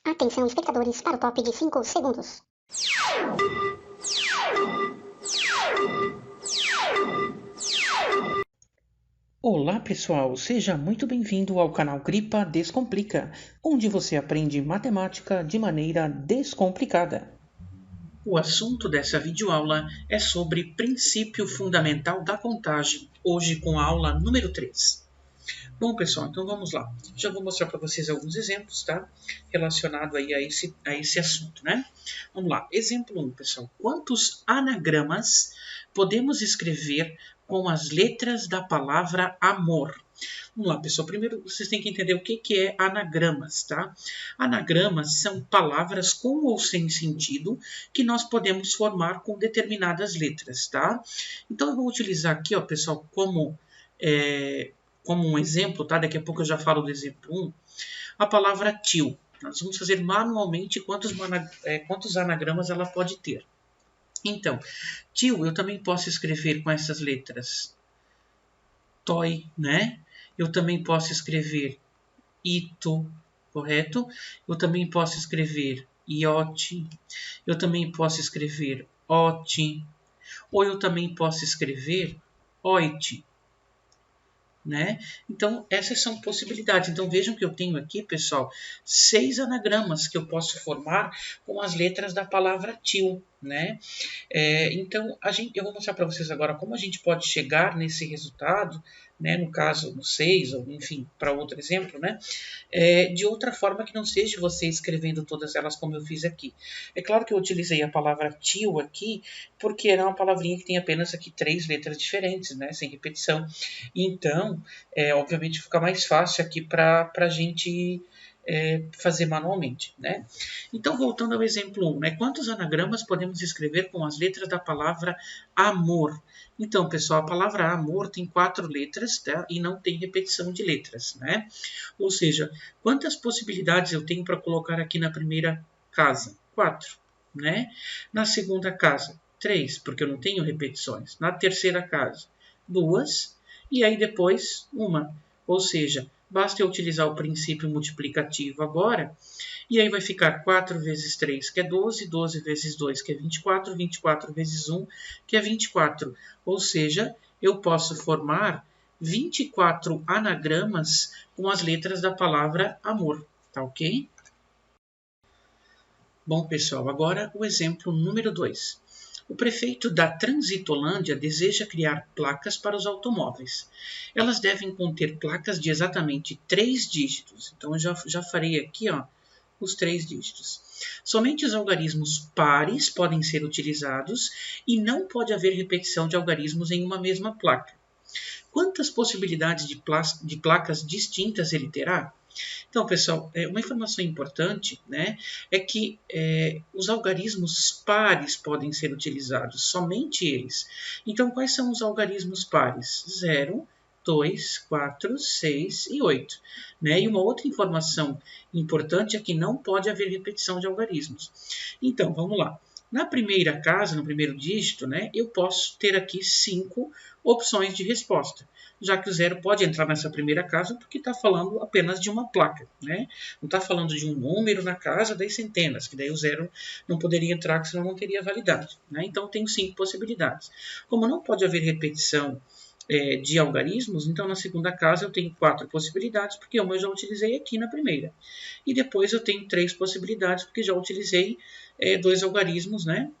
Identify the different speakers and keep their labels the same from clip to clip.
Speaker 1: Atenção, espectadores, para o top de 5 segundos.
Speaker 2: Olá pessoal, seja muito bem-vindo ao canal Gripa Descomplica, onde você aprende matemática de maneira descomplicada. O assunto dessa videoaula é sobre princípio fundamental da contagem, hoje com a aula número 3. Bom pessoal, então vamos lá. Já vou mostrar para vocês alguns exemplos, tá? Relacionado aí a esse assunto, né? Vamos lá. Exemplo 1, pessoal. Quantos anagramas podemos escrever com as letras da palavra amor? Vamos lá, pessoal. Primeiro, vocês têm que entender o que é anagramas, tá? Anagramas são palavras com ou sem sentido que nós podemos formar com determinadas letras, tá? Então, eu vou utilizar aqui, ó, pessoal, como um exemplo, tá? Daqui a pouco eu já falo do exemplo 1, a palavra tio. Nós vamos fazer manualmente quantos anagramas ela pode ter. Então, tio eu também posso escrever com essas letras toy, né? Eu também posso escrever ito, correto? Eu também posso escrever iote. Eu também posso escrever ote. Ou eu também posso escrever oite. Né? Então, essas são possibilidades. Então, vejam que eu tenho aqui, pessoal, 6 anagramas que eu posso formar com as letras da palavra tio, né? Então, eu vou mostrar para vocês agora como a gente pode chegar nesse resultado, né? No caso, no 6, ou enfim, para outro exemplo, né? De outra forma que não seja você escrevendo todas elas como eu fiz aqui. É claro que eu utilizei a palavra tio aqui, porque era uma palavrinha que tem apenas aqui 3 letras diferentes, né? Sem repetição. Então, obviamente fica mais fácil aqui para a gente fazer manualmente, né? Então, voltando ao exemplo 1, né? Quantos anagramas podemos escrever com as letras da palavra amor? Então, pessoal, a palavra amor tem 4 letras, tá? E não tem repetição de letras, né? Ou seja, quantas possibilidades eu tenho para colocar aqui na primeira casa? 4, né? Na segunda casa, 3, porque eu não tenho repetições. Na terceira casa, 2, e aí depois 1. Ou seja, basta eu utilizar o princípio multiplicativo agora, e aí vai ficar 4 vezes 3, que é 12, 12 vezes 2, que é 24, 24 vezes 1, que é 24. Ou seja, eu posso formar 24 anagramas com as letras da palavra amor, tá ok? Bom, pessoal, agora o exemplo número 2. O prefeito da Transitolândia deseja criar placas para os automóveis. Elas devem conter placas de exatamente 3 dígitos. Então, eu já farei aqui, ó, os 3 dígitos. Somente os algarismos pares podem ser utilizados e não pode haver repetição de algarismos em uma mesma placa. Quantas possibilidades de placas distintas ele terá? Então, pessoal, uma informação importante, né, é que os algarismos pares podem ser utilizados, somente eles. Então, quais são os algarismos pares? 0, 2, 4, 6 e 8. Né? E uma outra informação importante é que não pode haver repetição de algarismos. Então, vamos lá. Na primeira casa, no primeiro dígito, né, eu posso ter aqui 5 opções de resposta, já que o 0 pode entrar nessa primeira casa porque está falando apenas de uma placa, né? Não está falando de um número na casa das centenas, que daí o 0 não poderia entrar, senão não teria validade, né? Então, eu tenho 5 possibilidades. Como não pode haver repetição de algarismos, então na segunda casa eu tenho 4 possibilidades, porque uma eu já utilizei aqui na primeira. E depois eu tenho 3 possibilidades, porque já utilizei 2 algarismos, né?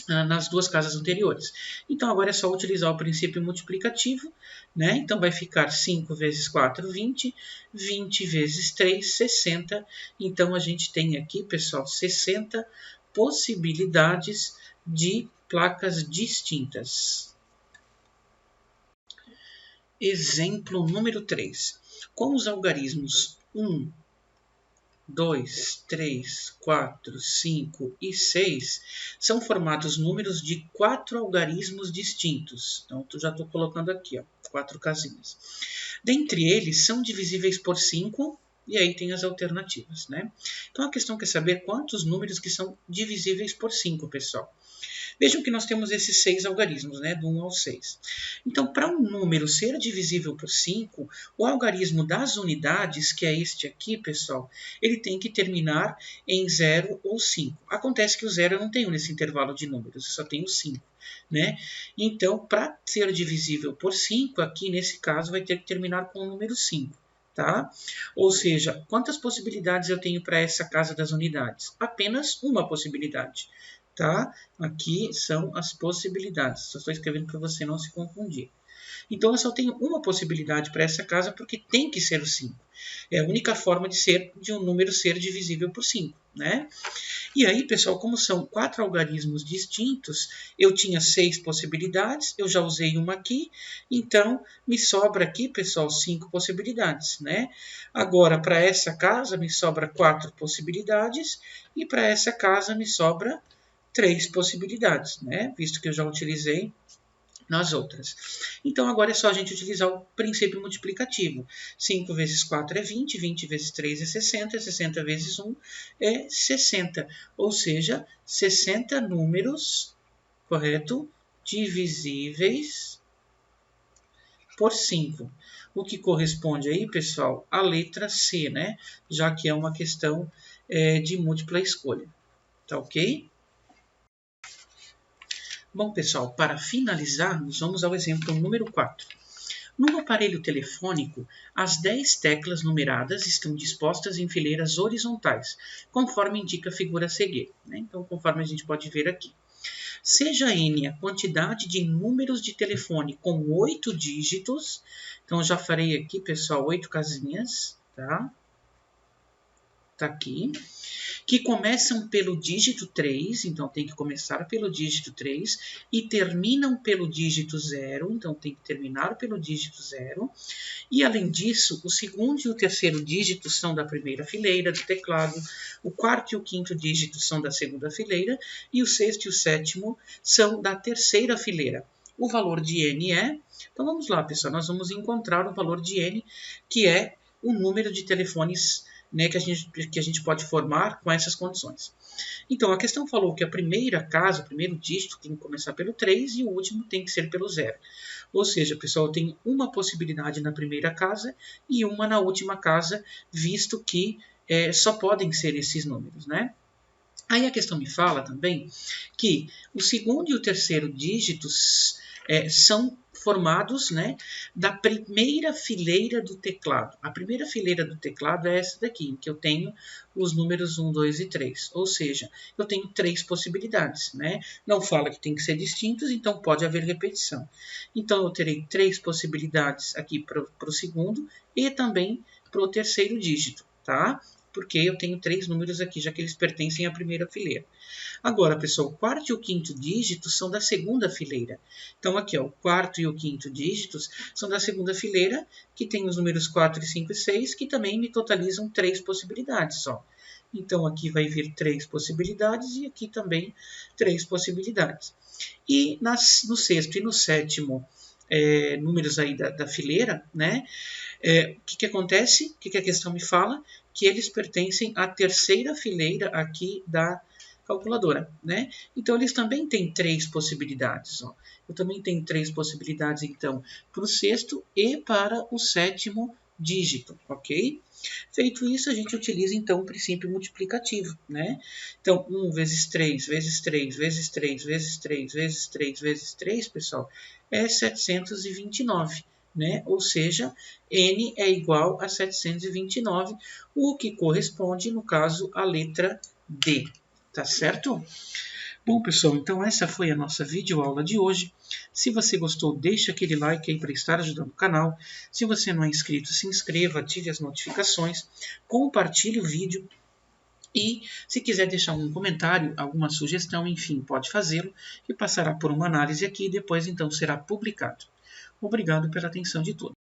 Speaker 2: Nas 2 casas anteriores. Então, agora é só utilizar o princípio multiplicativo, né? Então, vai ficar 5 vezes 4, 20, 20 vezes 3, 60. Então, a gente tem aqui, pessoal, 60 possibilidades de placas distintas. Exemplo número 3. Com os algarismos 1, 2, 3, 4, 5 e 6, são formados números de 4 algarismos distintos. Então, eu já estou colocando aqui, ó, 4 casinhas. Dentre eles, são divisíveis por 5, E aí tem as alternativas, né? Então a questão quer saber quantos números que são divisíveis por 5, pessoal. Vejam que nós temos esses 6 algarismos, né, do 1 ao 6. Então, para um número ser divisível por 5, o algarismo das unidades, que é este aqui, pessoal, ele tem que terminar em 0 ou 5. Acontece que o 0 eu não tenho nesse intervalo de números, eu só tenho 5. Né? Então, para ser divisível por 5, aqui nesse caso vai ter que terminar com o número 5. Tá? Ou seja, quantas possibilidades eu tenho para essa casa das unidades? Apenas uma possibilidade. Tá? Aqui são as possibilidades. Só estou escrevendo para você não se confundir. Então, eu só tenho uma possibilidade para essa casa porque tem que ser o 5. É a única forma de um número ser divisível por 5. Né? E aí, pessoal, como são 4 algarismos distintos, eu tinha 6 possibilidades, eu já usei uma aqui, então me sobra aqui, pessoal, 5 possibilidades. Né? Agora, para essa casa, me sobra 4 possibilidades, e para essa casa me sobra 3 possibilidades, né? Visto que eu já utilizei nas outras. Então, agora é só a gente utilizar o princípio multiplicativo. 5 vezes 4 é 20, 20 vezes 3 é 60, 60 vezes 1 é 60. Ou seja, 60 números, correto? Divisíveis por 5. O que corresponde aí, pessoal, à letra C, né? Já que é uma questão de múltipla escolha. Tá ok? Bom, pessoal, para finalizarmos, vamos ao exemplo número 4. No aparelho telefônico, as 10 teclas numeradas estão dispostas em fileiras horizontais, conforme indica a figura a seguir. Né? Então, conforme a gente pode ver aqui. Seja N a quantidade de números de telefone com 8 dígitos. Então, eu já farei aqui, pessoal, 8 casinhas. Tá? Tá aqui. Que começam pelo dígito 3, então tem que começar pelo dígito 3, e terminam pelo dígito 0, então tem que terminar pelo dígito 0. E, além disso, o segundo e o terceiro dígito são da primeira fileira do teclado, o quarto e o quinto dígito são da segunda fileira, e o sexto e o sétimo são da terceira fileira. O valor de N é... Então, vamos lá, pessoal, nós vamos encontrar o valor de N, que é o número de telefones, né, que a gente pode formar com essas condições. Então, a questão falou que a primeira casa, o primeiro dígito, tem que começar pelo 3 e o último tem que ser pelo 0. Ou seja, pessoal, eu tenho uma possibilidade na primeira casa e uma na última casa, visto que só podem ser esses números, né? Aí a questão me fala também que o segundo e o terceiro dígitos são formados, né, da primeira fileira do teclado. A primeira fileira do teclado é essa daqui, em que eu tenho os números 1, 2 e 3. Ou seja, eu tenho 3 possibilidades. Né? Não fala que tem que ser distintos, então pode haver repetição. Então eu terei 3 possibilidades aqui para o segundo e também para o terceiro dígito. Tá? Porque eu tenho 3 números aqui, já que eles pertencem à primeira fileira. Agora, pessoal, o quarto e o quinto dígito são da segunda fileira. Então, aqui, ó, o quarto e o quinto dígitos são da segunda fileira, que tem os números 4, 5 e 6, que também me totalizam 3 possibilidades só. Então, aqui vai vir 3 possibilidades e aqui também 3 possibilidades. E no sexto e no sétimo números aí da fileira, né? O que acontece? O que a questão me fala? Que eles pertencem à terceira fileira aqui da calculadora, né? Então, eles também têm 3 possibilidades. Ó. Eu também tenho 3 possibilidades, então, para o sexto e para o sétimo dígito, ok? Feito isso, a gente utiliza, então, o princípio multiplicativo, né? Então, 1 vezes 3, vezes 3, vezes 3, vezes 3, vezes 3, vezes 3, pessoal, é 729. Né? Ou seja, N é igual a 729, o que corresponde, no caso, à letra D. Tá certo? Bom, pessoal, então essa foi a nossa videoaula de hoje. Se você gostou, deixe aquele like aí para estar ajudando o canal. Se você não é inscrito, se inscreva, ative as notificações, compartilhe o vídeo. E se quiser deixar um comentário, alguma sugestão, enfim, pode fazê-lo, que passará por uma análise aqui e depois então será publicado. Obrigado pela atenção de todos.